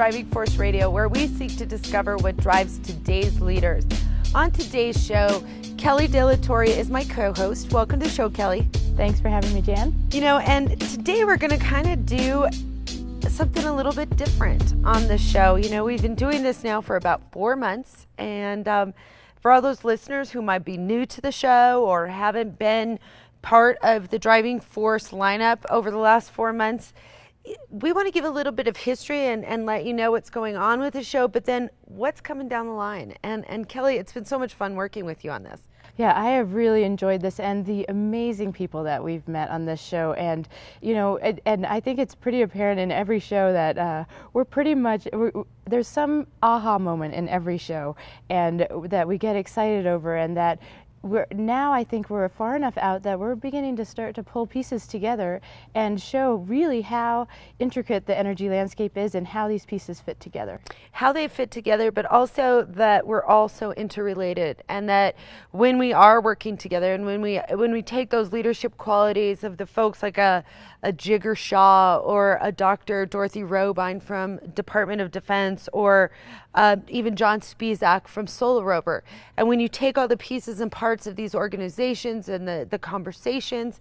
Driving Force Radio, where we seek to discover what drives today's leaders. On today's show, Kelly De La Torre is my co-host. Welcome to the show, Kelly. Thanks for having me, Jan. You know, and today we're going to kind of do something a little bit different on the show. You know, we've been doing this now for about 4 months, and for all those listeners who might be new to the show or haven't been part of the Driving Force lineup over the last 4 months, we want to give a little bit of history and let you know what's going on with the show, but then what's coming down the line. And Kelly, it's been so much fun working with you on this. Yeah, I have really enjoyed this and the amazing people that we've met on this show. And, you know, and I think it's pretty apparent in every show that there's some aha moment in every show and that we get excited over, and that I think we're far enough out that we're beginning to start to pull pieces together and show really how intricate the energy landscape is and how these pieces fit together. How they fit together, but also that we're also interrelated, and that when we are working together and when we take those leadership qualities of the folks like a Jigar Shaw or a Dr. Dorothy Robyn from Department of Defense, or even John Spizak from Solar Rover, and when you take all the pieces and parts of these organizations and the conversations,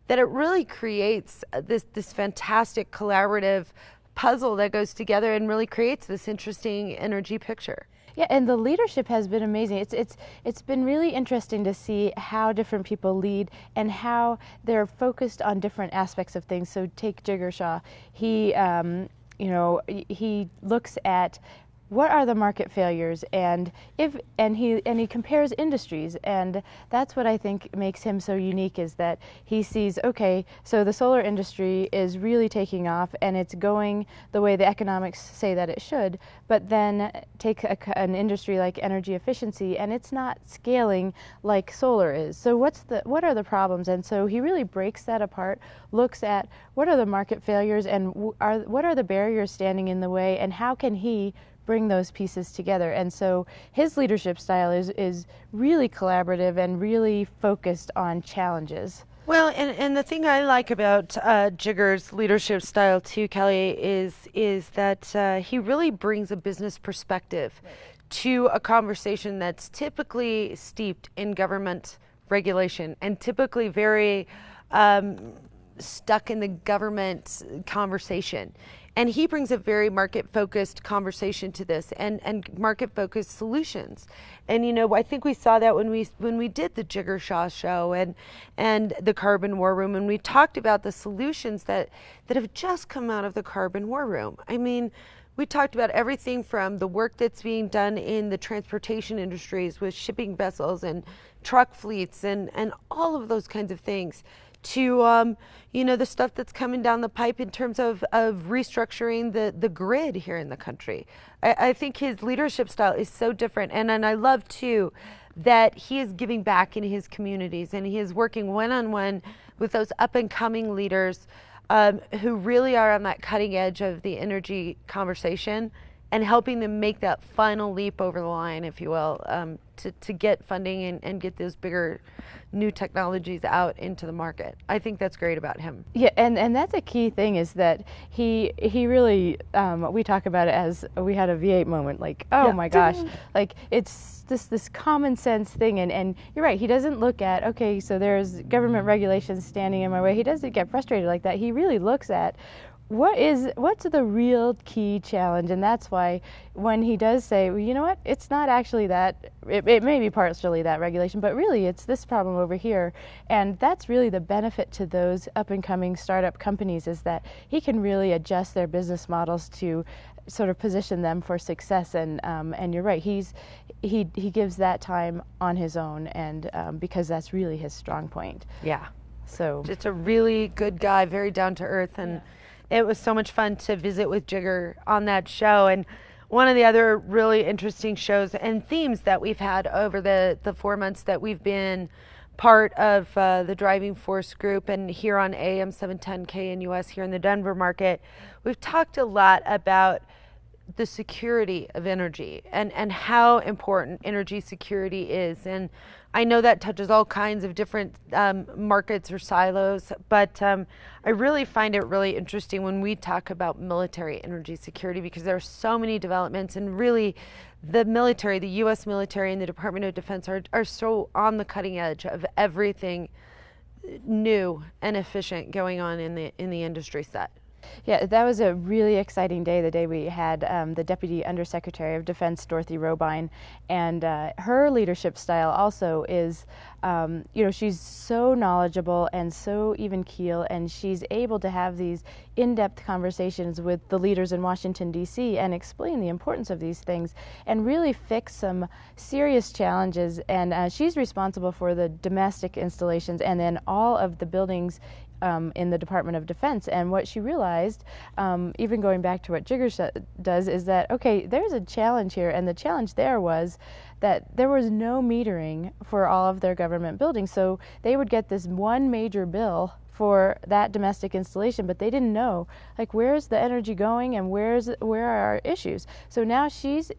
that it really creates this fantastic collaborative puzzle that goes together and really creates this interesting energy picture. Yeah, and the leadership has been amazing. It's been really interesting to see how different people lead and how they're focused on different aspects of things. So take Jigar Shaw. He looks at what are the market failures, and he compares industries, and that's what I think makes him so unique, is that he sees, okay, so the solar industry is really taking off and it's going the way the economics say that it should, but then take an industry like energy efficiency and it's not scaling like solar is. So what are the problems? And so he really breaks that apart, looks at what are the market failures and what are the barriers standing in the way, and how can he bring those pieces together. And so his leadership style is really collaborative and really focused on challenges. Well, and the thing I like about Jigar's leadership style too, Kelly, is that he really brings a business perspective to a conversation that's typically steeped in government regulation and typically very stuck in the government conversation. And he brings a very market-focused conversation to this, and market-focused solutions. And you know, I think we saw that when we did the Jigar Shaw show and the Carbon War Room, and we talked about the solutions that have just come out of the Carbon War Room. I mean, we talked about everything from the work that's being done in the transportation industries with shipping vessels and truck fleets and all of those kinds of things, to the stuff that's coming down the pipe in terms of restructuring the grid here in the country. I think his leadership style is so different, and I love too that he is giving back in his communities, and he is working one-on-one with those up-and-coming leaders who really are on that cutting edge of the energy conversation and helping them make that final leap over the line, if you will, to get funding and get those bigger new technologies out into the market. I think that's great about him. Yeah, and that's a key thing, is that he really, we talk about it as we had a V8 moment, like, oh yeah. My gosh, like it's this common sense thing, and you're right, he doesn't look at, okay, so there's government regulations standing in my way. He doesn't get frustrated like that. He really looks at what's the real key challenge, and that's why when he does say, well, you know what, it's not actually that, it may be partially that regulation, but really it's this problem over here, and that's really the benefit to those up-and-coming startup companies, is that he can really adjust their business models to sort of position them for success, and you're right, he gives that time on his own, and because that's really his strong point. Yeah. So just a really good guy, very down to earth, and it was so much fun to visit with Jigar on that show. And one of the other really interesting shows and themes that we've had over the 4 months that we've been part of the Driving Force group and here on AM 710 KNUS here in the Denver market, we've talked a lot about the security of energy and how important energy security is. And I know that touches all kinds of different markets or silos, but I really find it really interesting when we talk about military energy security, because there are so many developments, and really the military, the U.S. military and the Department of Defense are so on the cutting edge of everything new and efficient going on in the industry set. Yeah, that was a really exciting day, the day we had the Deputy Undersecretary of Defense, Dorothy Robyn, and her leadership style also is, she's so knowledgeable and so even keel, and she's able to have these in-depth conversations with the leaders in Washington, D.C. and explain the importance of these things and really fix some serious challenges. And she's responsible for the domestic installations and then all of the buildings in the Department of Defense. And what she realized, even going back to what Jigar Shaw does, is that, okay, there's a challenge here, and the challenge there was that there was no metering for all of their government buildings. So they would get this one major bill for that domestic installation, but they didn't know, like, where's the energy going and where are our issues. So now she's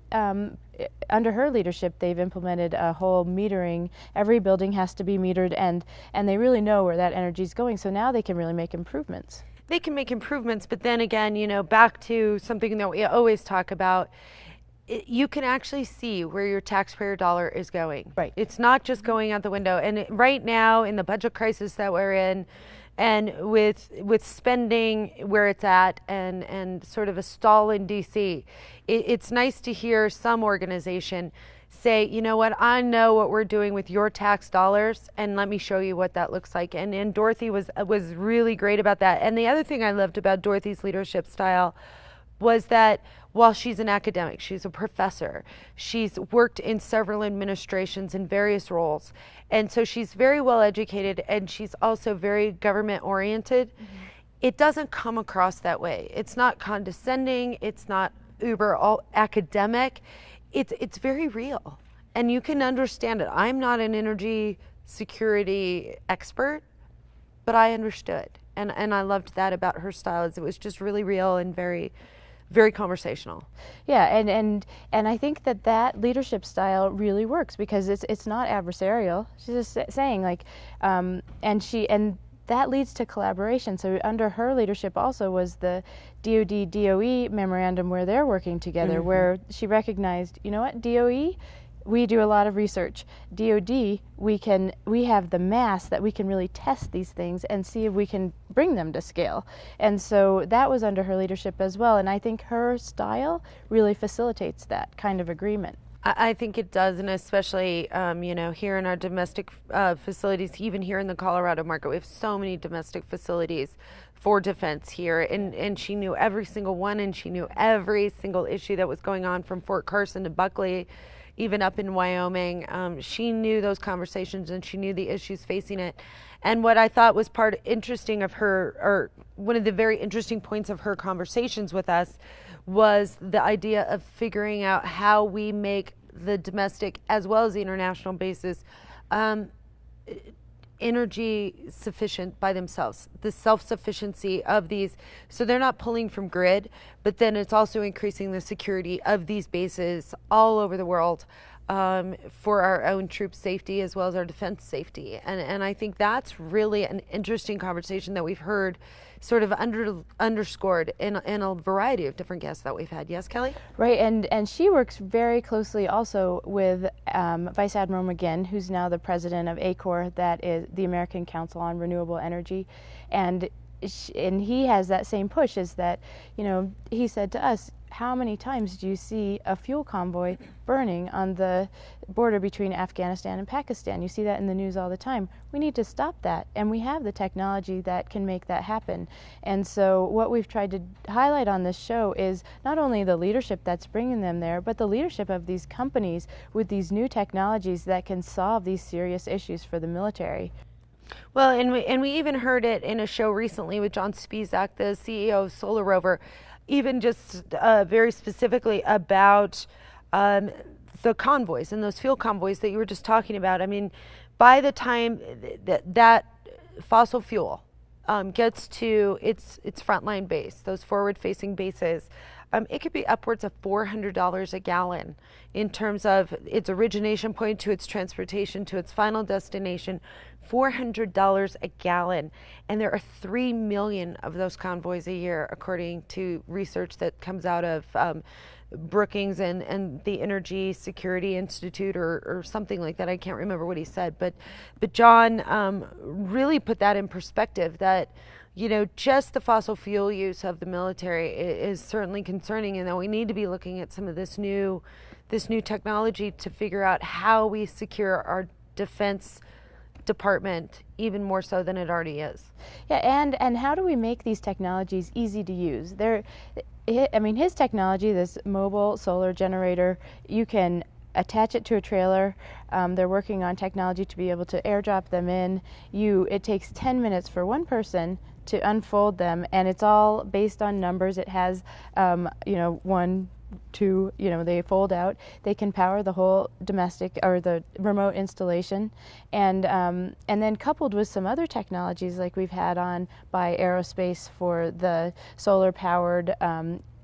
under her leadership, they've implemented a whole metering. Every building has to be metered, and they really know where that energy is going. So now they can really make improvements. They can make improvements, but then again, back to something that we always talk about, you can actually see where your taxpayer dollar is going. Right. It's not just going out the window. And right now, in the budget crisis that we're in, and with spending where it's at and sort of a stall in DC, it's nice to hear some organization say, you know what, I know what we're doing with your tax dollars, and let me show you what that looks like. And Dorothy was really great about that. And the other thing I loved about Dorothy's leadership style was that while she's an academic, she's a professor, she's worked in several administrations in various roles, and so she's very well educated, and she's also very government oriented. Mm-hmm. It doesn't come across that way. It's not condescending, it's not uber all academic. It's very real, and you can understand it. I'm not an energy security expert, but I understood, and I loved that about her style, is it was just really real and very, very conversational. Yeah, and I think that leadership style really works, because it's not adversarial. She's just saying, like, and that leads to collaboration. So under her leadership also was the DoD-DOE memorandum, where they're working together, mm-hmm. where she recognized, you know what, DOE, we do a lot of research. DoD, we have the mass that we can really test these things and see if we can bring them to scale. And so that was under her leadership as well. And I think her style really facilitates that kind of agreement. I think it does, and especially, here in our domestic facilities, even here in the Colorado market, we have so many domestic facilities for defense here, and she knew every single one, and she knew every single issue that was going on from Fort Carson to Buckley, even up in Wyoming. She knew those conversations, and she knew the issues facing it. And what I thought was interesting of her, or one of the very interesting points of her conversations with us, was the idea of figuring out how we make the domestic as well as the international bases energy sufficient by themselves, the self-sufficiency of these, so they're not pulling from grid, but then it's also increasing the security of these bases all over the world for our own troops' safety as well as our defense safety. And I think that's really an interesting conversation that we've heard sort of underscored in a variety of different guests that we've had. Yes, Kelly? Right, and she works very closely also with Vice Admiral McGinn, who's now the president of ACOR, that is the American Council on Renewable Energy, and he has that same push, is that, he said to us, how many times do you see a fuel convoy burning on the border between Afghanistan and Pakistan? You see that in the news all the time. We need to stop that, and we have the technology that can make that happen. And so what we've tried to highlight on this show is not only the leadership that's bringing them there, but the leadership of these companies with these new technologies that can solve these serious issues for the military. Well, and we even heard it in a show recently with John Spisak, the CEO of Solar Rover, even just very specifically about the convoys and those fuel convoys that you were just talking about. I mean, by the time that fossil fuel gets to its frontline base, those forward-facing bases, it could be upwards of $400 a gallon in terms of its origination point to its transportation to its final destination. $400 a gallon, and there are 3 million of those convoys a year, according to research that comes out of Brookings and the Energy Security Institute or something like that. I can't remember what he said, but John really put that in perspective, that just the fossil fuel use of the military is certainly concerning, and that we need to be looking at some of this new technology to figure out how we secure our defense department even more so than it already is. Yeah, and how do we make these technologies easy to use? His technology, this mobile solar generator, you can attach it to a trailer. They're working on technology to be able to airdrop them in. It takes 10 minutes for one person to unfold them, and it's all based on numbers. It has, 1, 2, they fold out. They can power the whole domestic or the remote installation, and then coupled with some other technologies like we've had on by aerospace for the solar-powered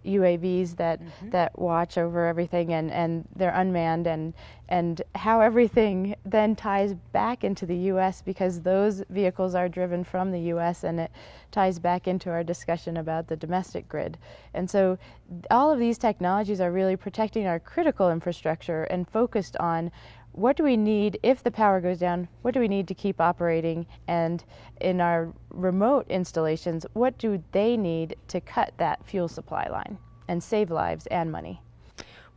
UAVs that watch over everything, and they're unmanned, and how everything then ties back into the U.S. because those vehicles are driven from the U.S. and it ties back into our discussion about the domestic grid. And so all of these technologies are really protecting our critical infrastructure and focused on what do we need if the power goes down, what do we need to keep operating, and in our remote installations, what do they need to cut that fuel supply line and save lives and money?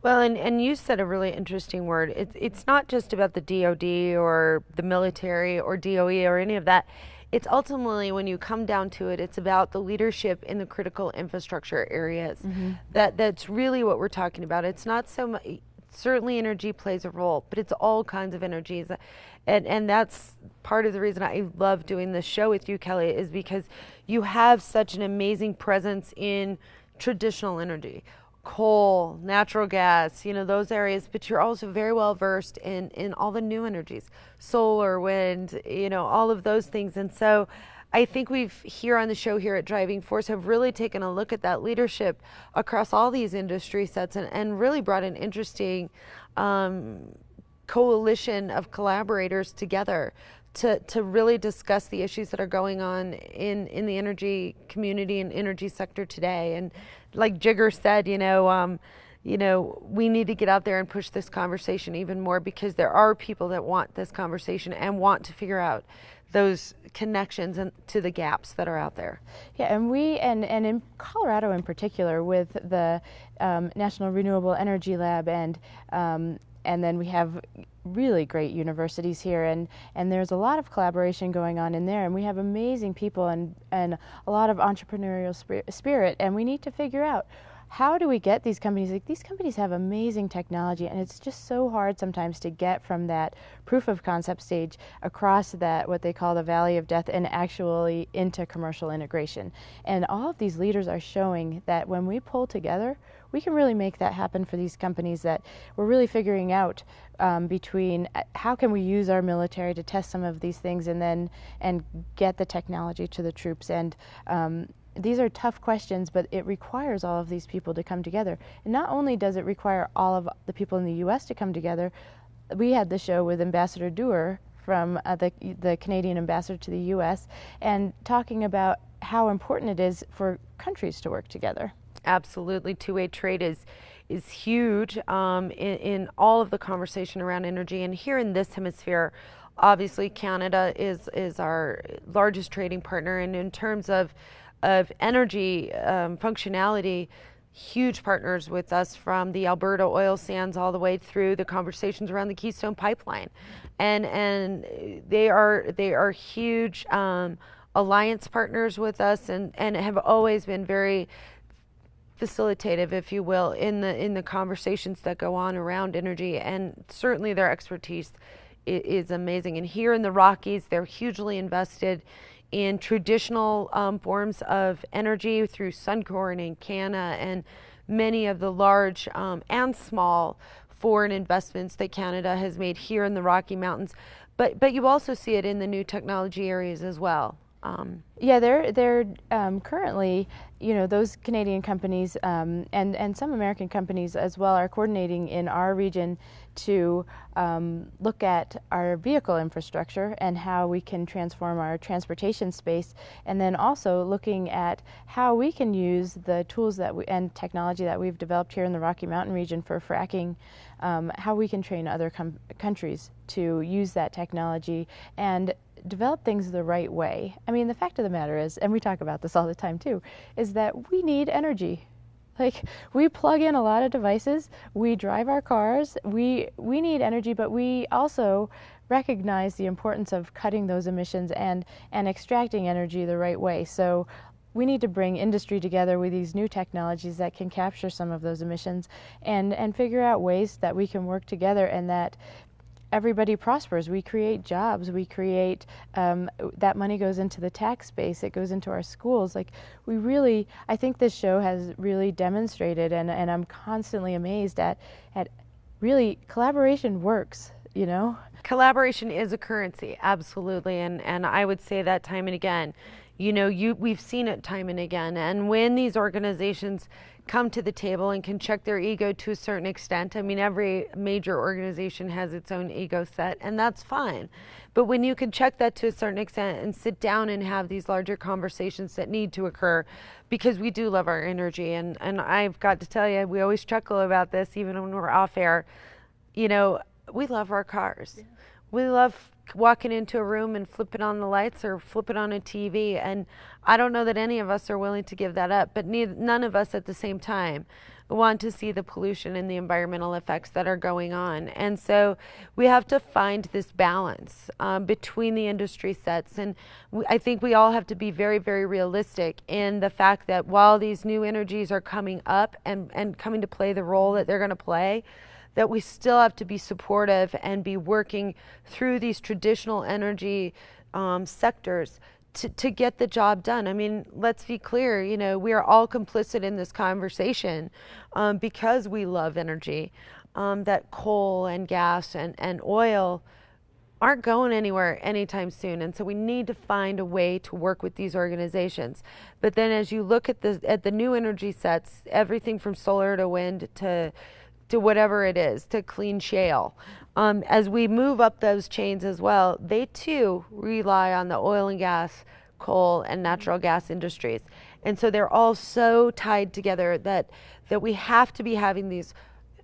Well, and you said a really interesting word. It's not just about the DoD or the military or DOE or any of that. It's ultimately, when you come down to it, it's about the leadership in the critical infrastructure areas. Mm-hmm. That's really what we're talking about. It's not so much. Certainly energy plays a role, but it's all kinds of energies. And that's part of the reason I love doing this show with you, Kelly, is because you have such an amazing presence in traditional energy, coal, natural gas, those areas, but you're also very well versed in all the new energies, solar, wind, all of those things. And so I think we've here on the show here at Driving Force have really taken a look at that leadership across all these industry sets and really brought an interesting coalition of collaborators together to really discuss the issues that are going on in the energy community and energy sector today. And like Jigar said, we need to get out there and push this conversation even more, because there are people that want this conversation and want to figure out those connections and to the gaps that are out there. Yeah, and in Colorado in particular, with the National Renewable Energy Lab, and then we have really great universities here, and there's a lot of collaboration going on in there, and we have amazing people and a lot of entrepreneurial spirit, and we need to figure out, how do we get these companies? Like, these companies have amazing technology, and it's just so hard sometimes to get from that proof of concept stage across that, what they call the valley of death, and actually into commercial integration. And all of these leaders are showing that when we pull together, we can really make that happen for these companies, that we're really figuring out between how can we use our military to test some of these things and get the technology to the troops. And these are tough questions, but it requires all of these people to come together. And not only does it require all of the people in the U.S. to come together, we had the show with Ambassador Doran from the Canadian ambassador to the U.S. and talking about how important it is for countries to work together. Absolutely. Two-way trade is huge in all of the conversation around energy. And here in this hemisphere, obviously Canada is our largest trading partner. And in terms of energy functionality, huge partners with us, from the Alberta oil sands all the way through the conversations around the Keystone Pipeline. And they are huge alliance partners with us, and have always been very facilitative, if you will, in the conversations that go on around energy. And certainly their expertise is amazing. And here in the Rockies, they're hugely invested in traditional forms of energy through Suncor and Encana, and many of the large and small foreign investments that Canada has made here in the Rocky Mountains. But you also see it in the new technology areas as well. Yeah, they're currently those Canadian companies and some American companies as well are coordinating in our region to look at our vehicle infrastructure and how we can transform our transportation space, and then also looking at how we can use the tools and technology that we've developed here in the Rocky Mountain region for fracking, how we can train other countries to use that technology and develop things the right way. I mean, the fact of the matter is, and we talk about this all the time too, is that we need energy. Like, we plug in a lot of devices, we drive our cars, we need energy, but we also recognize the importance of cutting those emissions and extracting energy the right way. So we need to bring industry together with these new technologies that can capture some of those emissions and figure out ways that we can work together and that everybody prospers. We create jobs, we create, that money goes into the tax base, it goes into our schools. Like, I think this show has really demonstrated, and I'm constantly amazed at really collaboration works, Collaboration is a currency, absolutely, and I would say that time and again. We've seen it time and again, and when these organizations come to the table and can check their ego to a certain extent, I mean, every major organization has its own ego set, and that's fine. But when you can check that to a certain extent and sit down and have these larger conversations that need to occur, because we do love our energy, and I've got to tell you, we always chuckle about this even when we're off air, we love our cars. Yeah. We love walking into a room and flipping on the lights or flipping on a TV, and I don't know that any of us are willing to give that up, but none of us at the same time want to see the pollution and the environmental effects that are going on. And so we have to find this balance between the industry sets, and I think we all have to be very, very realistic in the fact that while these new energies are coming up and coming to play the role that they're going to play, that we still have to be supportive and be working through these traditional energy sectors to get the job done. I mean, let's be clear, we are all complicit in this conversation because we love energy, that coal and gas and oil aren't going anywhere anytime soon. And so we need to find a way to work with these organizations. But then as you look at the new energy sets, everything from solar to wind to whatever it is, to clean shale. As we move up those chains as well, they too rely on the oil and gas, coal and natural gas industries. And so they're all so tied together that we have to be having these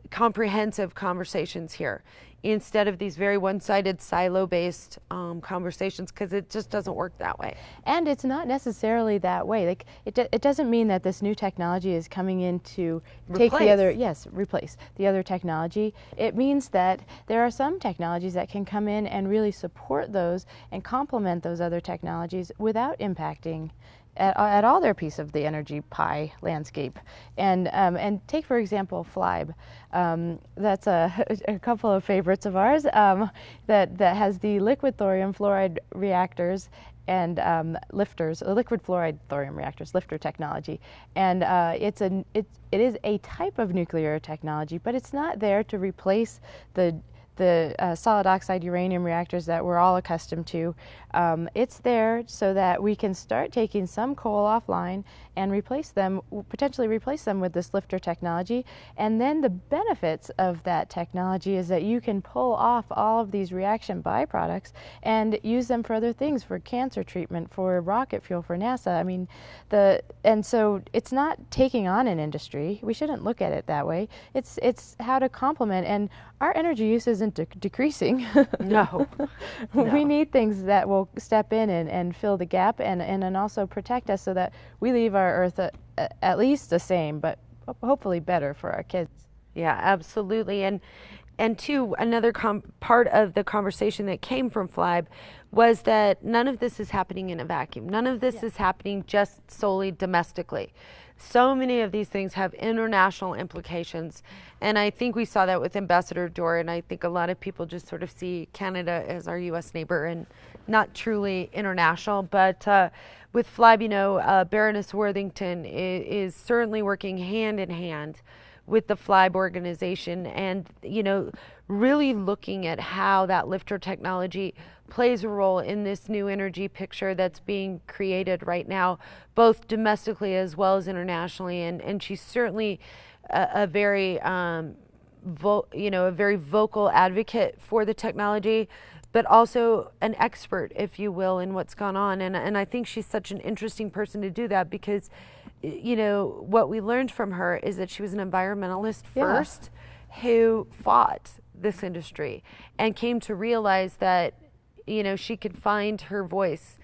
comprehensive conversations here instead of these very one-sided silo-based conversations, because it just doesn't work that way. And it's not necessarily that way. Like, it doesn't mean that this new technology is coming in to replace the other technology. It means that there are some technologies that can come in and really support those and complement those other technologies without impacting at all their piece of the energy pie landscape. And take, for example, Flibe. That's a couple of favorites of ours that has the liquid thorium fluoride reactors and lifters, liquid fluoride thorium reactors, lifter technology. And it is a type of nuclear technology, but it's not there to replace the solid oxide uranium reactors that we're all accustomed to. It's there so that we can start taking some coal offline and potentially replace them with this lifter technology. And then the benefits of that technology is that you can pull off all of these reaction byproducts and use them for other things, for cancer treatment, for rocket fuel, for NASA. I mean, and so it's not taking on an industry. We shouldn't look at it that way. It's how to complement, and our energy use isn't decreasing. No. We need things that will step in and fill the gap and also protect us so that we leave our Earth at least the same, but hopefully better for our kids. Yeah, absolutely. And two, another part of the conversation that came from Flibe was that none of this is happening in a vacuum. None of this is happening just solely domestically. So many of these things have international implications, and I think we saw that with Ambassador Doran. I think a lot of people just sort of see Canada as our U.S. neighbor and not truly international. But with Flibe, Baroness Worthington is certainly working hand in hand with the Flibe organization, and really looking at how that lifter technology plays a role in this new energy picture that's being created right now, both domestically as well as internationally. And she's certainly a very a very vocal advocate for the technology, but also an expert, if you will, in what's gone on. And I think she's such an interesting person to do that because, what we learned from her is that she was an environmentalist first who fought this industry and came to realize that, she could find her voice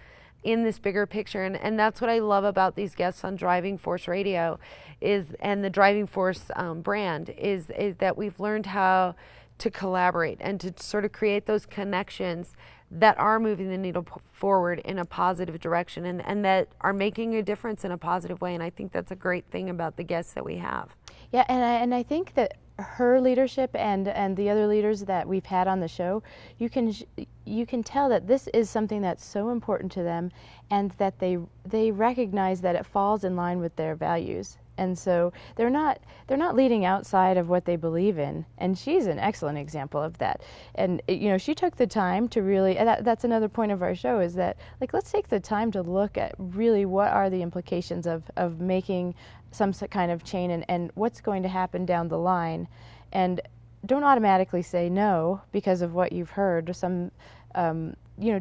in this bigger picture. And that's what I love about these guests on Driving Force Radio and the Driving Force brand is that we've learned how to collaborate and to sort of create those connections that are moving the needle forward in a positive direction and that are making a difference in a positive way. And I think that's a great thing about the guests that we have. Yeah, and I think that her leadership and the other leaders that we've had on the show, you can tell that this is something that's so important to them, and that they recognize that it falls in line with their values. And so they're not leading outside of what they believe in, and she's an excellent example of that. And she took the time to really, and that's another point of our show, is that let's take the time to look at really what are the implications of making some kind of change and what's going to happen down the line, and don't automatically say no because of what you've heard. Do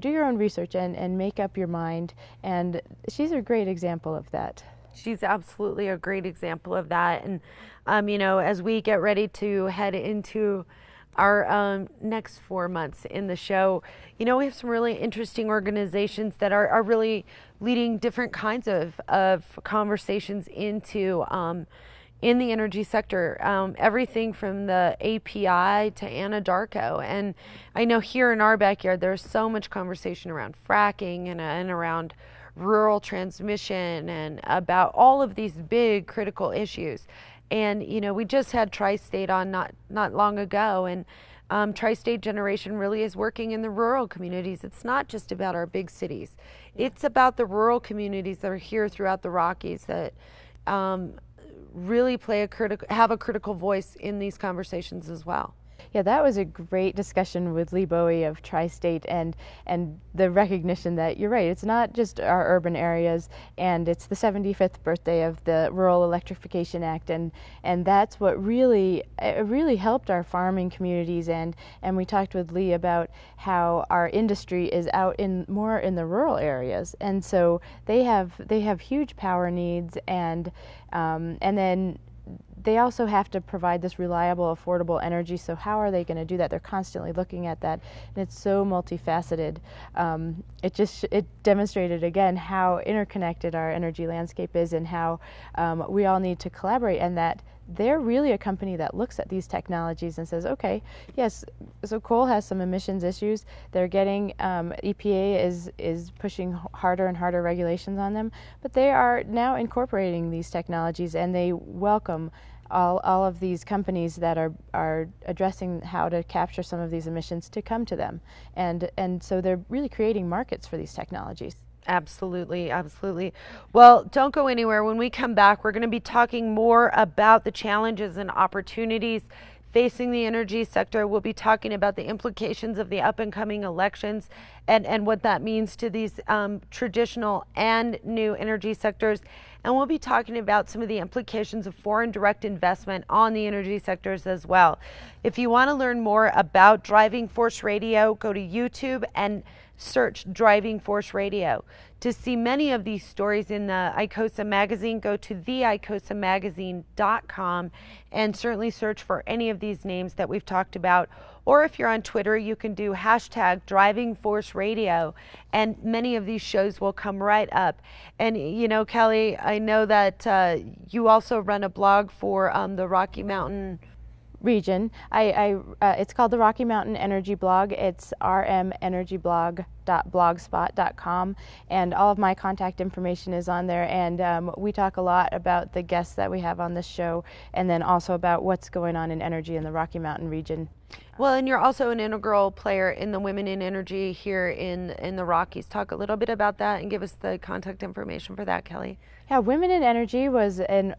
your own research and make up your mind, and she's a great example of that. She's absolutely a great example of that. And, as we get ready to head into our next 4 months in the show, we have some really interesting organizations that are really leading different kinds of conversations into in the energy sector, everything from the API to Anadarko. And I know here in our backyard, there's so much conversation around fracking and around rural transmission and about all of these big critical issues. And we just had Tri-State on not long ago, and Tri-State Generation really is working in the rural communities. It's not just about our big cities. It's about the rural communities that are here throughout the Rockies that really have a critical voice in these conversations as well. Yeah, that was a great discussion with Lee Bowie of Tri-State, and the recognition that you're right, it's not just our urban areas, and it's the 75th birthday of the Rural Electrification Act, and that's what really helped our farming communities, and we talked with Lee about how our industry is out more in the rural areas, and so they have huge power needs, and then they also have to provide this reliable, affordable energy. So how are they going to do that? They're constantly looking at that, and it's so multifaceted. It demonstrated again how interconnected our energy landscape is, and how we all need to collaborate, and that they're really a company that looks at these technologies and says, okay, yes, so coal has some emissions issues. They're getting, EPA is pushing harder and harder regulations on them, but they are now incorporating these technologies, and they welcome all of these companies that are addressing how to capture some of these emissions to come to them. And so they're really creating markets for these technologies. Absolutely, absolutely. Well, don't go anywhere. When we come back, we're going to be talking more about the challenges and opportunities facing the energy sector. We'll be talking about the implications of the up-and-coming elections and what that means to these traditional and new energy sectors. And we'll be talking about some of the implications of foreign direct investment on the energy sectors as well. If you want to learn more about Driving Force Radio, go to YouTube and search Driving Force Radio. To see many of these stories in the ICOSA magazine, go to theicosamagazine.com and certainly search for any of these names that we've talked about. Or if you're on Twitter, you can do hashtag Driving Force Radio, and many of these shows will come right up. And Kelly, I know that you also run a blog for the Rocky Mountain region. It's called the Rocky Mountain Energy Blog. It's rmenergyblog.blogspot.com, and all of my contact information is on there. And we talk a lot about the guests that we have on this show, and then also about what's going on in energy in the Rocky Mountain region. Well, and you're also an integral player in the Women in Energy here in the Rockies. Talk a little bit about that and give us the contact information for that, Kelly. Yeah, Women in Energy was an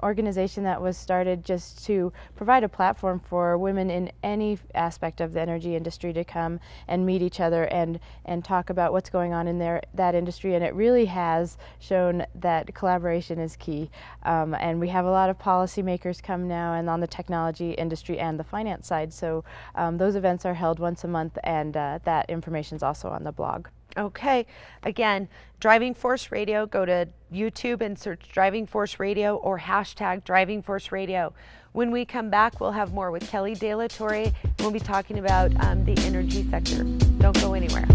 organization that was started just to provide a platform for women in any aspect of the energy industry to come and meet each other and talk about what's going on in that industry. And it really has shown that collaboration is key. And we have a lot of policymakers come now, and on the technology industry and the finance side. So those events are held once a month, and that information is also on the blog. Okay, again, Driving Force Radio, go to YouTube and search Driving Force Radio or hashtag Driving Force Radio. When we come back, we'll have more with Kelly De La Torre, and we'll be talking about the energy sector. Don't go anywhere.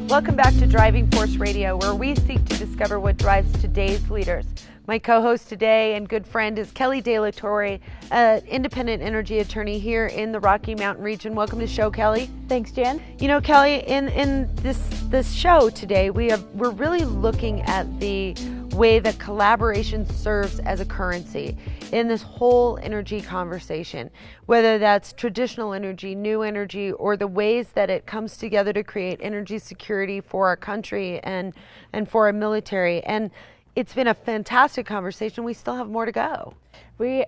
Welcome back to Driving Force Radio, where we seek to discover what drives today's leaders. My co-host today and good friend is Kelly De La Torre, independent energy attorney here in the Rocky Mountain region. Welcome to the show, Kelly. Thanks, Jan. You know, Kelly, in this show today, we're really looking at the way that collaboration serves as a currency in this whole energy conversation, whether that's traditional energy, new energy, or the ways that it comes together to create energy security for our country and for our military. And it's been a fantastic conversation. We still have more to go. We're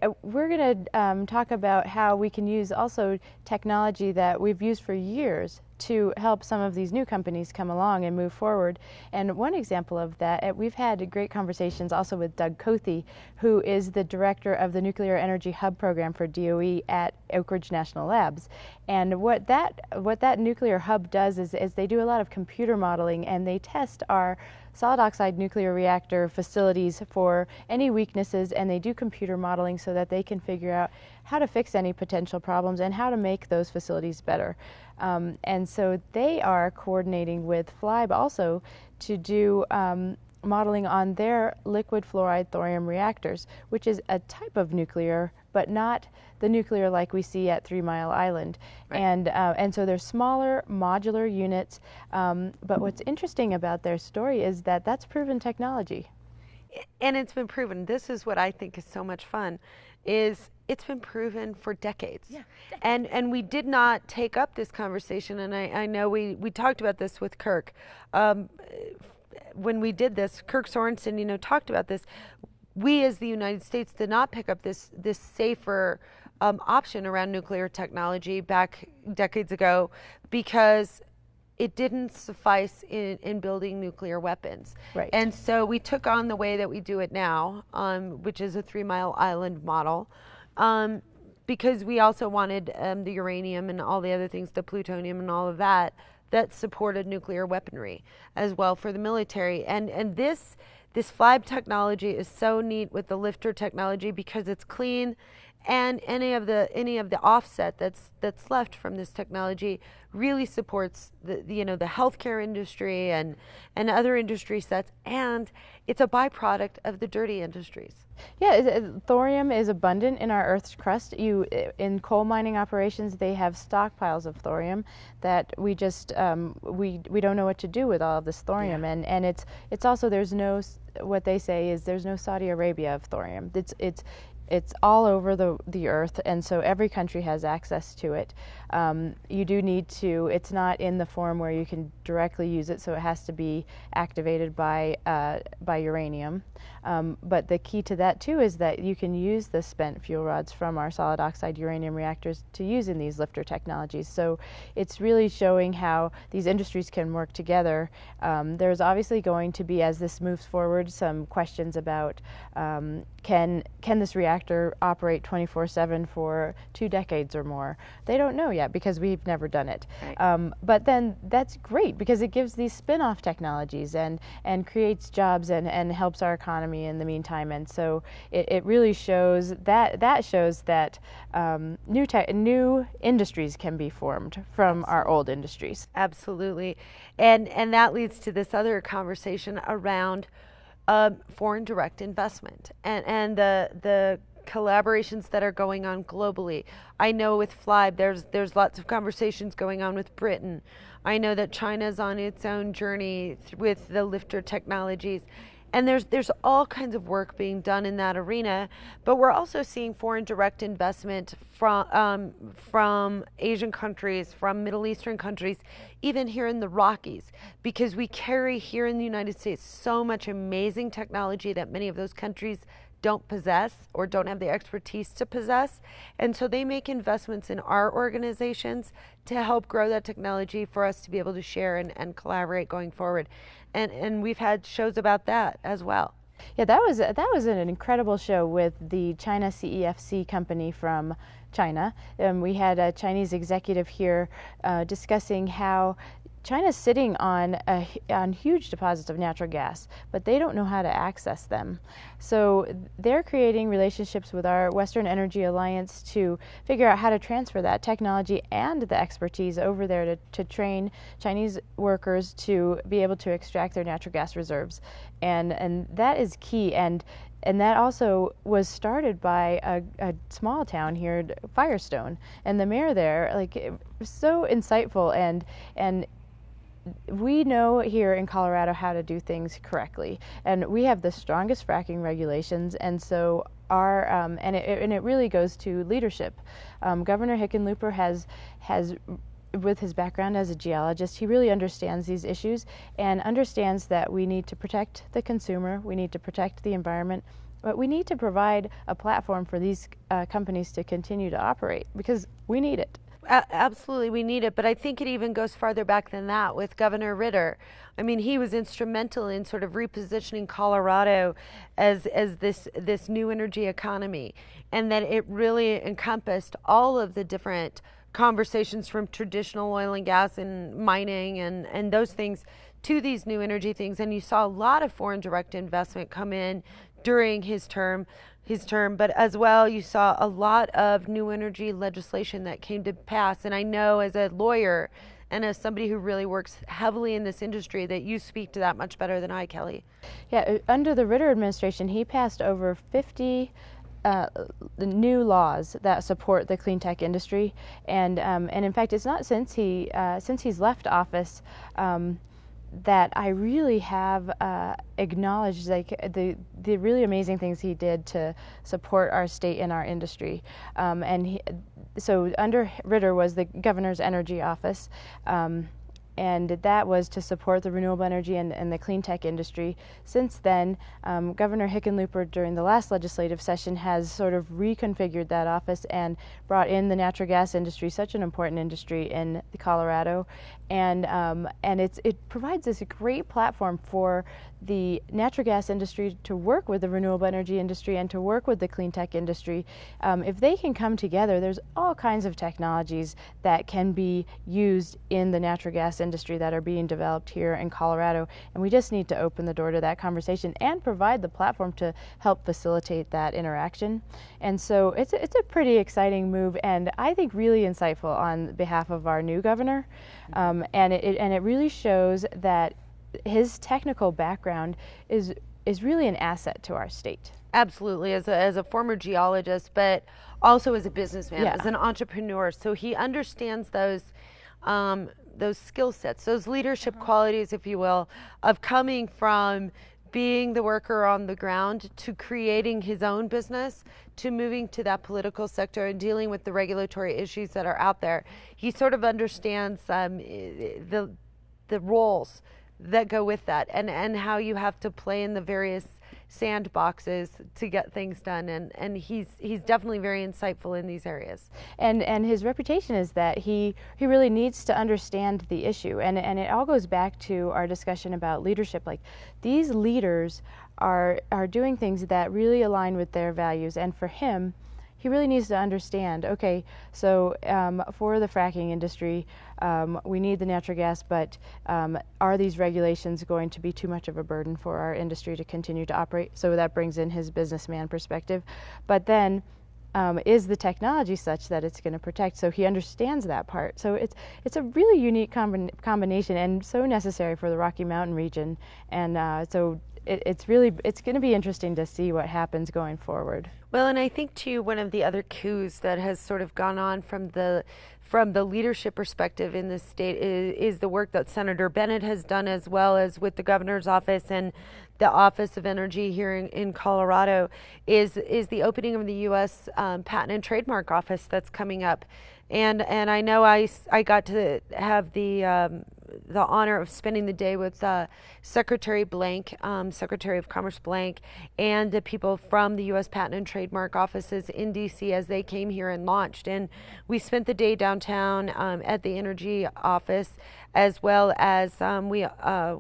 going to talk about how we can use also technology that we've used for years to help some of these new companies come along and move forward. And one example of that, we've had great conversations also with Doug Cothey, who is the director of the Nuclear Energy Hub program for DOE at Oak Ridge National Labs. And what that nuclear hub does is they do a lot of computer modeling, and they test our solid oxide nuclear reactor facilities for any weaknesses, and they do computer modeling so that they can figure out how to fix any potential problems and how to make those facilities better. And so they are coordinating with Flibe also to do modeling on their liquid fluoride thorium reactors, which is a type of nuclear, but not the nuclear like we see at 3 Mile Island. Right. And so they're smaller modular units, but what's interesting about their story is that that's proven technology. And it's been proven. This is what I think is so much fun, is it's been proven for decades. Yeah. And we did not take up this conversation, and I know we talked about this with Kirk. When we did this, Kirk Sorensen, talked about this. We as the United States did not pick up this safer option around nuclear technology back decades ago because it didn't suffice in building nuclear weapons. Right. And so we took on the way that we do it now, which is a 3 Mile Island model, because we also wanted the uranium and all the other things, the plutonium and all of that supported nuclear weaponry as well for the military. And this Flibe technology is so neat with the lifter technology because it's clean, and any of the offset that's left from this technology really supports the healthcare industry and other industry sets, and it's a byproduct of the dirty industries. Yeah, thorium is abundant in our Earth's crust. In coal mining operations, they have stockpiles of thorium that we just we don't know what to do with all of this thorium. Yeah. And it's also, there's no, what they say is there's no Saudi Arabia of thorium. It's all over the earth, and so every country has access to it. You do need to, it's not in the form where you can directly use it, so it has to be activated by uranium. But the key to that too is that you can use the spent fuel rods from our solid oxide uranium reactors to use in these lifter technologies. So it's really showing how these industries can work together. There's obviously going to be, as this moves forward, some questions about can this reactor operate 24/7 for 2 decades or more? They don't know yet because we've never done it. Right. But then that's great because it gives these spin-off technologies and creates jobs and helps our economy in the meantime. And so it really shows that new industries can be formed from our old industries. Absolutely. And that leads to this other conversation around foreign direct investment and the collaborations that are going on globally. I know with Flibe, there's lots of conversations going on with Britain. I know that China's on its own journey with the lifter technologies. And there's all kinds of work being done in that arena, but we're also seeing foreign direct investment from Asian countries, from Middle Eastern countries, even here in the Rockies, because we carry here in the United States so much amazing technology that many of those countries don't possess or don't have the expertise to possess. And so they make investments in our organizations to help grow that technology for us to be able to share and collaborate going forward. And we've had shows about that as well. Yeah, that was an incredible show with the China CEFC company from China. We had a Chinese executive here discussing how China's sitting on huge deposits of natural gas, but they don't know how to access them. So they're creating relationships with our Western Energy Alliance to figure out how to transfer that technology and the expertise over there to train Chinese workers to be able to extract their natural gas reserves. And that is key. And that also was started by a small town here, Firestone, and the mayor there, like, it was so insightful, and we know here in Colorado how to do things correctly, and we have the strongest fracking regulations, and so our and it really goes to leadership. Governor Hickenlooper has with his background as a geologist, he really understands these issues and understands that we need to protect the consumer, we need to protect the environment, but we need to provide a platform for these companies to continue to operate, because we need it. Absolutely, we need it, but I think it even goes farther back than that with Governor Ritter. I mean, he was instrumental in sort of repositioning Colorado as this new energy economy, and that it really encompassed all of the different conversations from traditional oil and gas and mining and those things to these new energy things. And you saw a lot of foreign direct investment come in during his term, but as well you saw a lot of new energy legislation that came to pass. And I know as a lawyer and as somebody who really works heavily in this industry that you speak to that much better than I, Kelly. Yeah, under the Ritter administration, he passed over 50 new laws that support the clean tech industry, and in fact, it's not since he's left office that I really have acknowledged like the really amazing things he did to support our state and our industry. So under Ritter was the governor's energy office, and that was to support the renewable energy and the clean tech industry. Since then, Governor Hickenlooper during the last legislative session has sort of reconfigured that office and brought in the natural gas industry, such an important industry in Colorado, and it provides this great platform for the natural gas industry to work with the renewable energy industry and to work with the clean tech industry. If they can come together, there's all kinds of technologies that can be used in the natural gas industry that are being developed here in Colorado, and we just need to open the door to that conversation and provide the platform to help facilitate that interaction. And so it's a pretty exciting move, and I think really insightful on behalf of our new governor, and it really shows that his technical background is really an asset to our state. Absolutely, as a former geologist, but also as a businessman, Yeah. as an entrepreneur. So he understands those skill sets, those leadership qualities, if you will, of coming from being the worker on the ground to creating his own business, to moving to that political sector and dealing with the regulatory issues that are out there. He sort of understands the roles that go with that, and how you have to play in the various sandboxes to get things done, and he's definitely very insightful in these areas. And his reputation is that he really needs to understand the issue, and it all goes back to our discussion about leadership. Like, these leaders are doing things that really align with their values, and for him, he really needs to understand, okay, so for the fracking industry, we need the natural gas, but are these regulations going to be too much of a burden for our industry to continue to operate? So that brings in his businessman perspective. But then, is the technology such that it's going to protect? So he understands that part. So it's a really unique combination, and so necessary for the Rocky Mountain region. And so it's going to be interesting to see what happens going forward. Well, and I think too, one of the other coups that has sort of gone on from the leadership perspective in this state is the work that Senator Bennett has done, as well as with the governor's office and the Office of Energy here in Colorado, is the opening of the U.S. Patent and Trademark Office that's coming up. And I know I got to have the honor of spending the day with Secretary Blank, Secretary of Commerce Blank, and the people from the U.S. Patent and Trademark offices in D.C. as they came here and launched. And we spent the day downtown at the Energy office, as well as we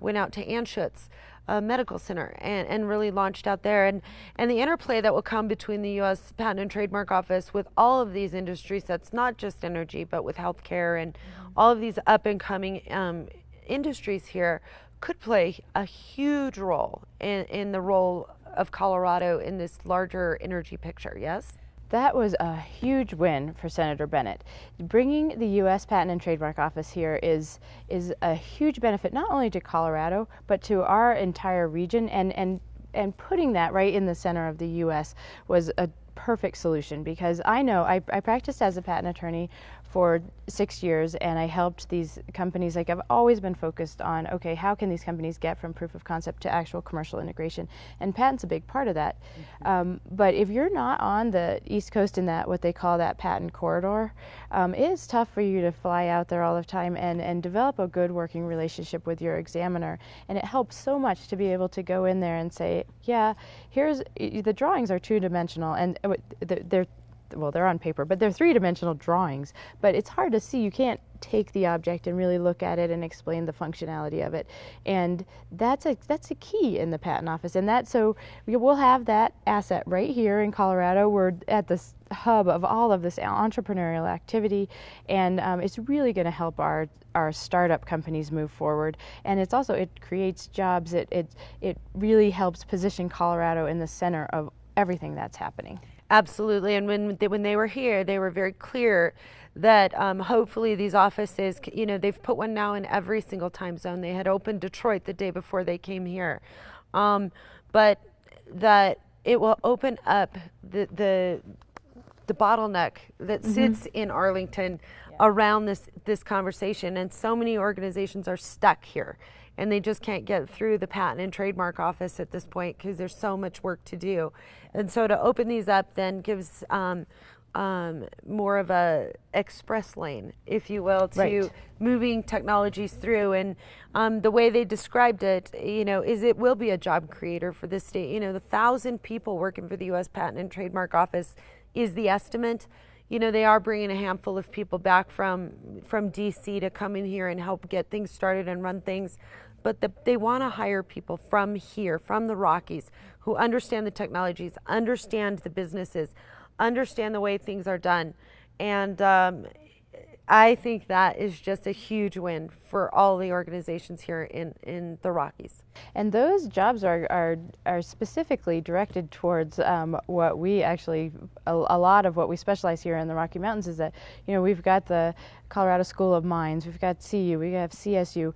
went out to Anschutz Medical Center and really launched out there. And the interplay that will come between the U.S. Patent and Trademark Office with all of these industries, that's not just energy, but with healthcare and all of these up and coming industries here, could play a huge role in the role of Colorado in this larger energy picture, yes? That was a huge win for Senator Bennett. Bringing the U.S. Patent and Trademark Office here is a huge benefit, not only to Colorado, but to our entire region, and putting that right in the center of the U.S. was a perfect solution, because I know I practiced as a patent attorney for 6 years, and I helped these companies. Like, I've always been focused on, okay, how can these companies get from proof of concept to actual commercial integration? And patent's a big part of that. But if you're not on the East Coast in that, what they call that patent corridor, it is tough for you to fly out there all the time and develop a good working relationship with your examiner. And it helps so much to be able to go in there and say, yeah, here's, the drawings are two-dimensional, and they're on paper, but they're three-dimensional drawings. But it's hard to see. You can't take the object and really look at it and explain the functionality of it. And that's a key in the patent office. And so we'll have that asset right here in Colorado. We're at the hub of all of this entrepreneurial activity, and it's really going to help our startup companies move forward. And it's also, it creates jobs. It really helps position Colorado in the center of everything that's happening. Absolutely, and when they were here, they were very clear that hopefully these offices, they've put one now in every single time zone. They had opened Detroit the day before they came here, but that it will open up the bottleneck that sits in Arlington around this conversation. And so many organizations are stuck here, and they just can't get through the Patent and Trademark Office at this point because there's so much work to do. And so to open these up then gives more of a express lane, if you will, to moving technologies through. And the way they described it, is it will be a job creator for this state. The 1,000 people working for the U.S. Patent and Trademark Office is the estimate. They are bringing a handful of people back from D.C. to come in here and help get things started and run things. But they want to hire people from here, from the Rockies, who understand the technologies, understand the businesses, understand the way things are done. And I think that is just a huge win for all the organizations here in the Rockies. And those jobs are specifically directed towards what we actually, a lot of what we specialize here in the Rocky Mountains is that, we've got the Colorado School of Mines, we've got CU, we have CSU.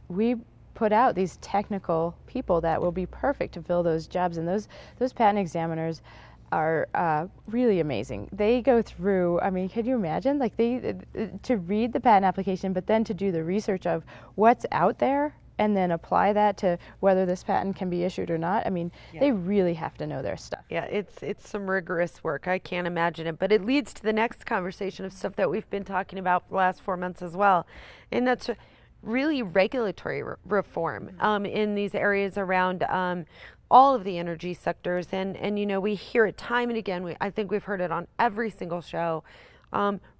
We put out these technical people that will be perfect to fill those jobs, and those patent examiners are really amazing. They go through, can you imagine, like to read the patent application, but then to do the research of what's out there and then apply that to whether this patent can be issued or not. They really have to know their stuff. Yeah, it's some rigorous work. I can't imagine it, but it leads to the next conversation of stuff that we've been talking about for the last 4 months as well, and that's really regulatory reform in these areas around all of the energy sectors. And we hear it time and again. I think we've heard it on every single show.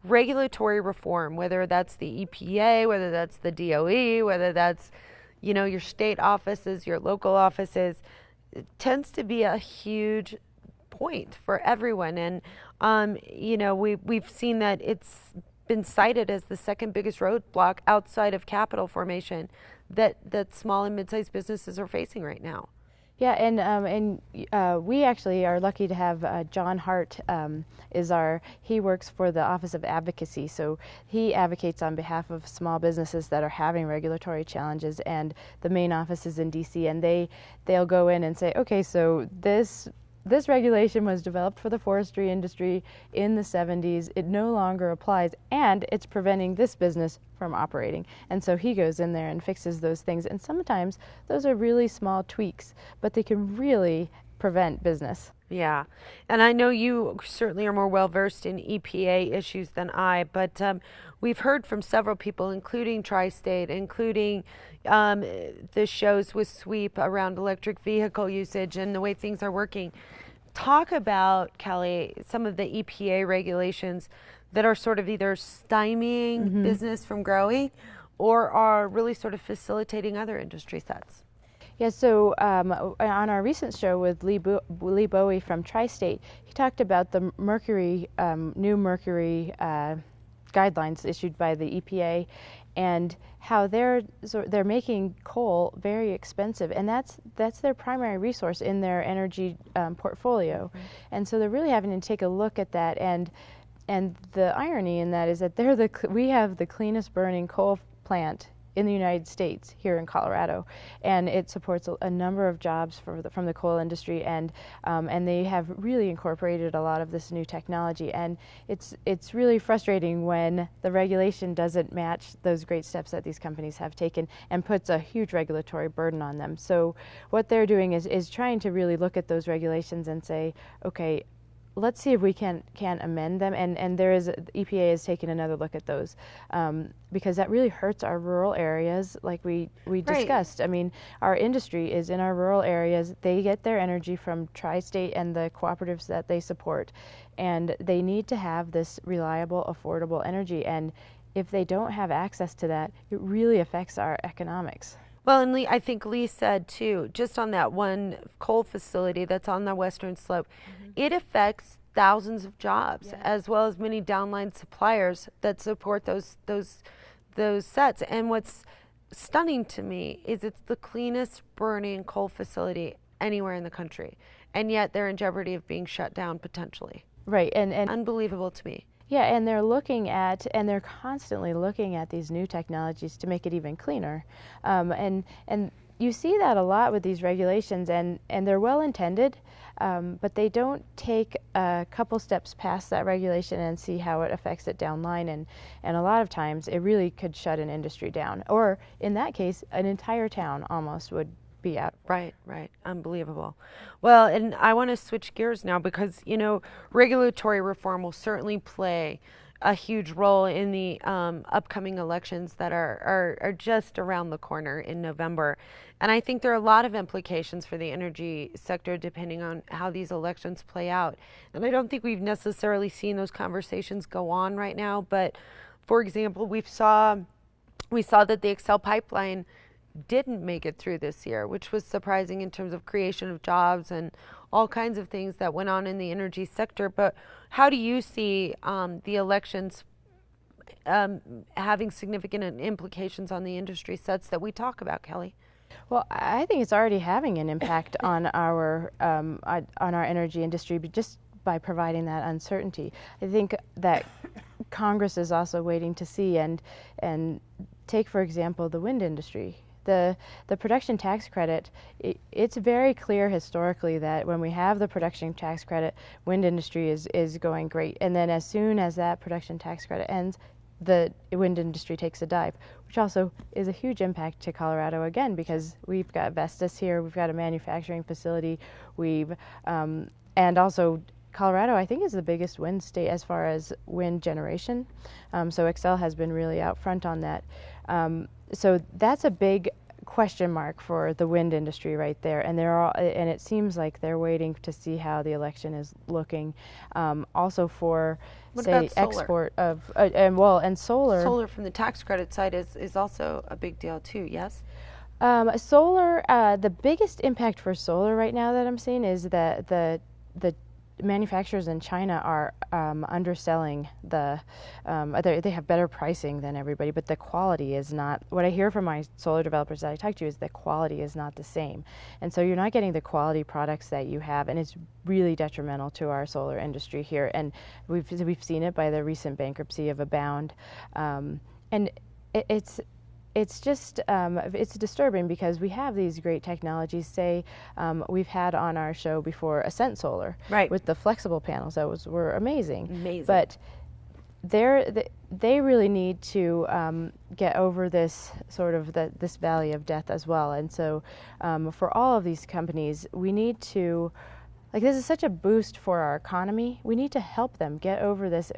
Regulatory reform, whether that's the EPA, whether that's the DOE, whether that's your state offices, your local offices, it tends to be a huge point for everyone. And we've seen that it's been cited as the second biggest roadblock outside of capital formation that small and mid-sized businesses are facing right now. Yeah, and we actually are lucky to have John Hart he works for the Office of Advocacy, so he advocates on behalf of small businesses that are having regulatory challenges, and the main office is in DC, and they'll go in and say, okay, so this regulation was developed for the forestry industry in the 70s. It no longer applies, and it's preventing this business from operating. And so he goes in there and fixes those things. And sometimes those are really small tweaks, but they can really prevent business. Yeah, and I know you certainly are more well versed in EPA issues than I, but we've heard from several people, including Tri-State, including the shows with Sweep around electric vehicle usage and the way things are working. Talk about, Kelly, some of the EPA regulations that are sort of either stymieing business from growing or are really sort of facilitating other industry sets. Yeah, so on our recent show with Lee Bowie from Tri-State, he talked about the new mercury guidelines issued by the EPA, and how they're making coal very expensive, and that's their primary resource in their energy portfolio, and so they're really having to take a look at that. And the irony in that is that we have the cleanest burning coal plant in the United States here in Colorado, and it supports a number of jobs from the coal industry, and they have really incorporated a lot of this new technology, and it's really frustrating when the regulation doesn't match those great steps that these companies have taken and puts a huge regulatory burden on them. So what they're doing is trying to really look at those regulations and say, okay, let's see if we can amend them, and EPA has taken another look at those, because that really hurts our rural areas, like we discussed. I mean, our industry is in our rural areas. They get their energy from Tri-State and the cooperatives that they support, and they need to have this reliable, affordable energy, and if they don't have access to that, it really affects our economics. Well, and I think Lee said too, just on that one coal facility that's on the western slope, it affects thousands of jobs, as well as many downline suppliers that support those sets. And what's stunning to me is it's the cleanest burning coal facility anywhere in the country, and yet they're in jeopardy of being shut down potentially. Right, and unbelievable to me. Yeah, and they're constantly looking at these new technologies to make it even cleaner, and you see that a lot with these regulations, and they're well intended, but they don't take a couple steps past that regulation and see how it affects it downline, and a lot of times it really could shut an industry down, or in that case, an entire town almost would be out. Right. Unbelievable. Well, and I want to switch gears now because, regulatory reform will certainly play a huge role in the upcoming elections that are just around the corner in November. And I think there are a lot of implications for the energy sector depending on how these elections play out. And I don't think we've necessarily seen those conversations go on right now. But, for example, we saw that the Excel pipeline didn't make it through this year, which was surprising in terms of creation of jobs and all kinds of things that went on in the energy sector. But how do you see the elections having significant implications on the industry sets that we talk about, Kelly? Well, I think it's already having an impact on our energy industry, but just by providing that uncertainty. I think that Congress is also waiting to see and take, for example, the wind industry. The production tax credit, it's very clear historically that when we have the production tax credit, wind industry is going great. And then as soon as that production tax credit ends, the wind industry takes a dive, which also is a huge impact to Colorado again, because we've got Vestas here, we've got a manufacturing facility, and also Colorado, I think, is the biggest wind state as far as wind generation. So Excel has been really out front on that. So that's a big question mark for the wind industry right there, and it seems like they're waiting to see how the election is looking. Also for what say about solar? Export of and solar. Solar from the tax credit side is also a big deal too. Yes. Solar, the biggest impact for solar right now that I'm seeing is that the manufacturers in China are underselling the, they have better pricing than everybody, but the quality is not, what I hear from my solar developers that I talk to is the quality is not the same. And so you're not getting the quality products that you have, and it's really detrimental to our solar industry here. And we've seen it by the recent bankruptcy of Abound. And it's just, it's disturbing because we have these great technologies. Say, we've had on our show before Ascent Solar, right, with the flexible panels that were amazing. Amazing. But they really need to get over this sort of this valley of death as well. And so for all of these companies, we need to, like, this is such a boost for our economy. We need to help them get over this.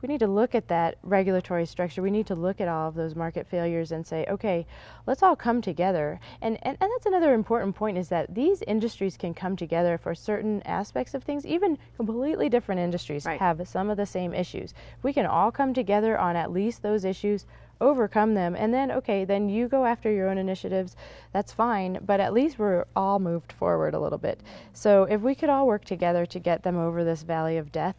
We need to look at that regulatory structure. We need to look at all of those market failures and say, okay, let's all come together. And that's another important point, is that these industries can come together for certain aspects of things. Even completely different industries have some of the same issues. We can all come together on at least those issues, overcome them, and then, okay, then you go after your own initiatives, that's fine, but at least we're all moved forward a little bit. So if we could all work together to get them over this valley of death,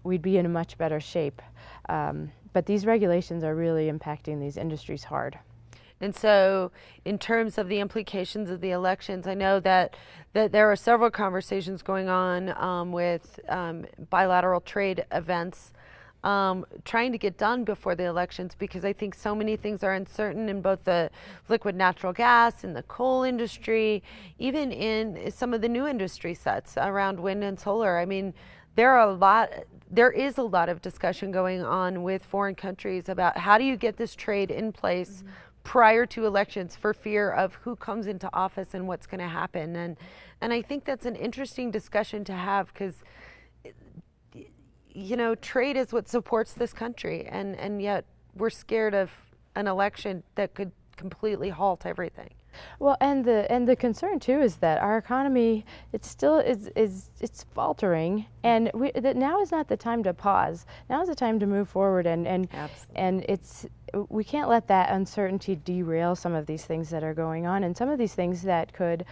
we'd be in a much better shape. But these regulations are really impacting these industries hard. And so in terms of the implications of the elections, I know that there are several conversations going on with bilateral trade events trying to get done before the elections, because I think so many things are uncertain in both the liquid natural gas and the coal industry, even in some of the new industry sets around wind and solar. I mean, there is a lot of discussion going on with foreign countries about how do you get this trade in place prior to elections, for fear of who comes into office and what's going to happen. And I think that's an interesting discussion to have, because you know, trade is what supports this country, and yet we're scared of an election that could completely halt everything. Well, and the concern too is that our economy, it's still it's faltering, and that now is not the time to pause. Now is the time to move forward, and we can't let that uncertainty derail some of these things that are going on, and some of these things that could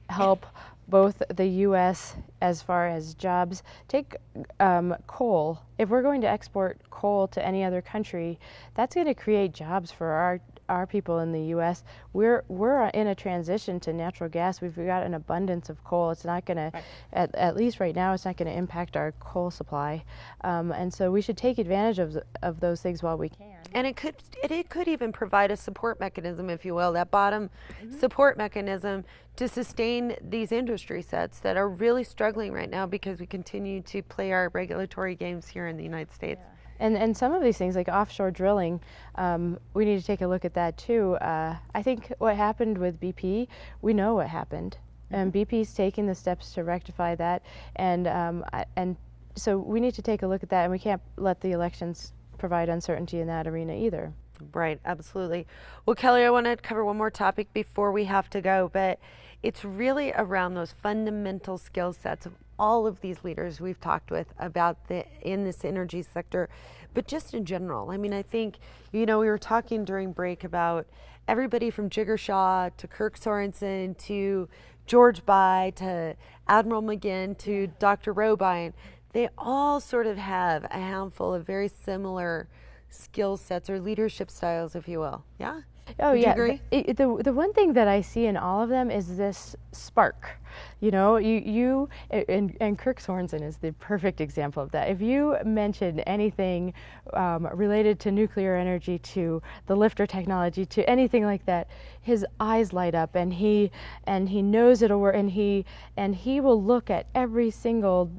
help both the U.S. as far as jobs. Take coal. If we're going to export coal to any other country, that's going to create jobs for our people in the U.S. We're in a transition to natural gas. We've got an abundance of coal. It's not going to, at least right now, it's not going to impact our coal supply. And so we should take advantage of those things while we can. And it could even provide a support mechanism, if you will, that bottom support mechanism to sustain these industry sets that are really struggling right now because we continue to play our regulatory games here in the United States. Yeah. And some of these things, like offshore drilling, we need to take a look at that too. I think what happened with BP, we know what happened. And BP's taking the steps to rectify that. And so we need to take a look at that, and we can't let the elections provide uncertainty in that arena either. Right, absolutely. Well, Kelly, I want to cover one more topic before we have to go, but it's really around those fundamental skill sets of all of these leaders we've talked with about in this energy sector, but just in general. I mean, I think, you know, we were talking during break about everybody from Jigar Shaw to Kirk Sorensen to George By to Admiral McGinn to Dr. Robyn. They all sort of have a handful of very similar skill sets or leadership styles, if you will. Yeah? Oh, Would yeah. you agree? The one thing that I see in all of them is this spark. You know, and Kirk Sorensen is the perfect example of that. If you mention anything related to nuclear energy, to the lifter technology, to anything like that, his eyes light up, and he knows it'll work, and he will look at every single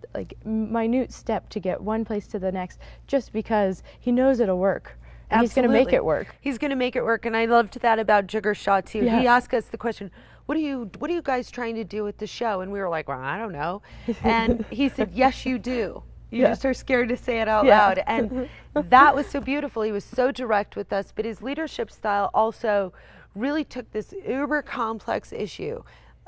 minute step to get one place to the next, just because he knows it'll work. And he's going to make it work. He's going to make it work, and I loved that about Jigar Shaw too. Yeah. He asked us the question, what are you guys trying to do with the show? And we were like, well, I don't know. And he said, yes, you do. You just are scared to say it out loud. And that was so beautiful. He was so direct with us, but his leadership style also really took this uber complex issue,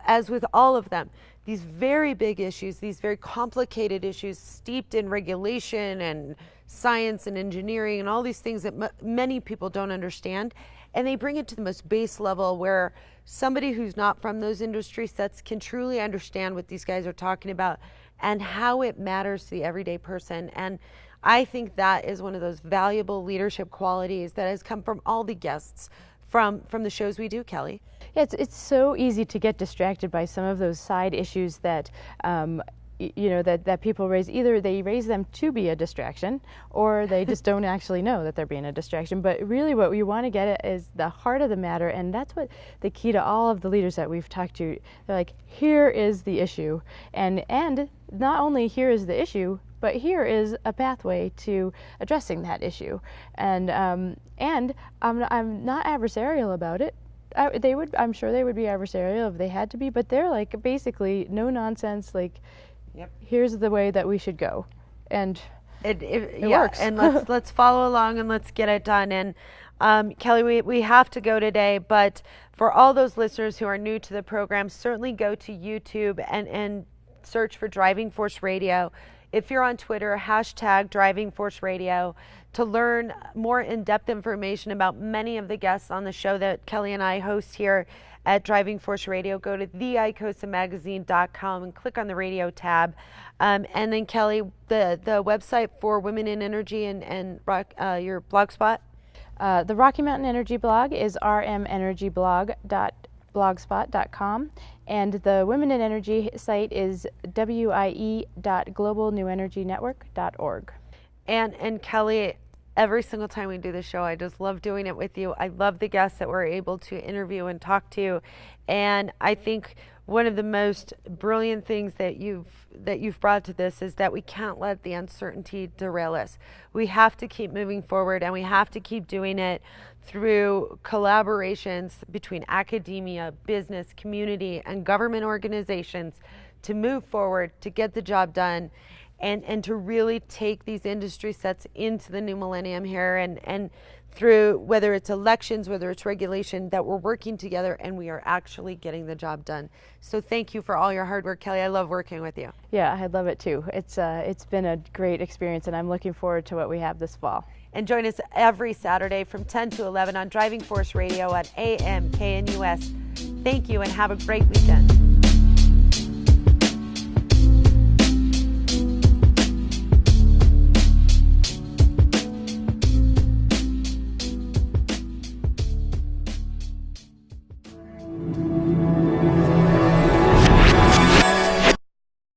as with all of them, these very big issues, these very complicated issues steeped in regulation and science and engineering and all these things that many people don't understand, and they bring it to the most base level where somebody who's not from those industry sets can truly understand what these guys are talking about and how it matters to the everyday person. And I think that is one of those valuable leadership qualities that has come from all the guests from the shows we do, Kelly. Yeah, it's so easy to get distracted by some of those side issues that that people raise. Either they raise them to be a distraction, or they just don't actually know that they're being a distraction. But really what we want to get at is the heart of the matter, and that's what the key to all of the leaders that we've talked to. They're like, here is the issue, and not only here is the issue, but here is a pathway to addressing that issue. And I'm not adversarial about it. I'm sure they would be adversarial if they had to be, but they're like basically no nonsense, like, yep, here's the way that we should go. And it works. And let's follow along and let's get it done. And Kelly, we have to go today, but for all those listeners who are new to the program, certainly go to YouTube and search for Driving Force Radio. If you're on Twitter, hashtag Driving Force Radio, to learn more in-depth information about many of the guests on the show that Kelly and I host here at Driving Force Radio. Go to theicosamagazine.com and click on the radio tab. And then Kelly, the website for Women in Energy and your blog spot? The Rocky Mountain Energy blog is rmenergyblog.blogspot.com, and the Women in Energy site is wie.globalnewenergynetwork.org. And Kelly, every single time we do the show, I just love doing it with you. I love the guests that we're able to interview and talk to, and I think one of the most brilliant things that you've brought to this is that we can't let the uncertainty derail us. We have to keep moving forward, and we have to keep doing it through collaborations between academia, business, community, and government organizations to move forward, to get the job done, and to really take these industry sets into the new millennium here, and through whether it's elections, whether it's regulation, that we're working together and we are actually getting the job done. So thank you for all your hard work, Kelly. I love working with you. Yeah, I love it too. It's been a great experience, and I'm looking forward to what we have this fall. And join us every Saturday from 10 to 11 on Driving Force Radio at AM KNUS. Thank you and have a great weekend.